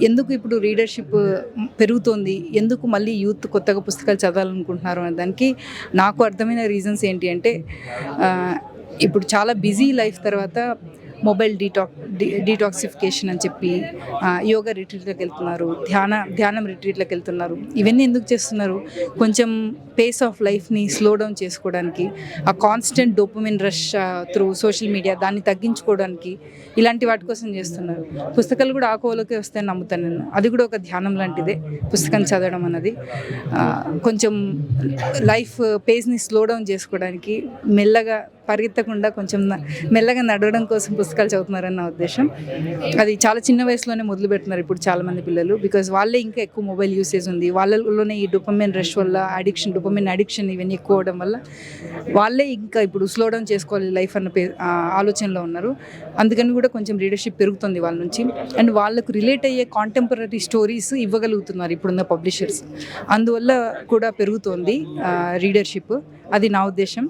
ఎందుకు ఇప్పుడు రీడర్షిప్ పెరుగుతోంది, ఎందుకు మళ్ళీ యూత్ కొత్తగా పుస్తకాలు చదవాలనుకుంటున్నారు అనే దానికి నాకు అర్థమైన రీజన్స్ ఏంటి అంటే ఇప్పుడు చాలా బిజీ లైఫ్ తర్వాత మొబైల్ డీటాక్సిఫికేషన్ అని చెప్పి యోగా రిట్రీట్లకు వెళ్తున్నారు, ధ్యానం రిట్రీట్లకు వెళ్తున్నారు. ఇవన్నీ ఎందుకు చేస్తున్నారు? కొంచెం పేస్ ఆఫ్ లైఫ్ని స్లో డౌన్ చేసుకోవడానికి, ఆ constant dopamine rush through social media దాన్ని తగ్గించుకోవడానికి, ఇలాంటి వాటి కోసం చేస్తున్నారు. పుస్తకాలు కూడా ఆ కోవలోకి వస్తాయని నమ్ముతాను నేను. అది కూడా ఒక ధ్యానం లాంటిదే పుస్తకం చదవడం అన్నది. కొంచెం లైఫ్ పేస్ని స్లో డౌన్ చేసుకోవడానికి, మెల్లగా పరిగెత్తకుండా కొంచెం మెల్లగా నడవడం కోసం పుస్తకాలు చదువుతున్నారని నా ఉద్దేశం. అది చాలా చిన్న వయసులోనే మొదలు పెడుతున్నారు ఇప్పుడు చాలామంది పిల్లలు. బికాజ్ వాళ్ళే ఇంకా ఎక్కువ మొబైల్ యూసేజ్ ఉంది, వాళ్ళలోనే ఈ డోపమైన్ రష్ వల్ల డోపమైన్ అడిక్షన్ ఇవన్నీ ఎక్కువ అవడం వల్ల వాళ్ళే ఇంకా ఇప్పుడు స్లో డౌన్ చేసుకోవాలి లైఫ్ అన్న ఆలోచనలో ఉన్నారు. అందుకని కూడా కొంచెం రీడర్షిప్ పెరుగుతుంది వాళ్ళ నుంచి. అండ్ వాళ్ళకు రిలేట్ అయ్యే కాంటెంపరీ స్టోరీస్ ఇవ్వగలుగుతున్నారు ఇప్పుడున్న పబ్లిషర్స్. అందువల్ల కూడా పెరుగుతోంది రీడర్షిప్. అది నా ఉద్దేశం.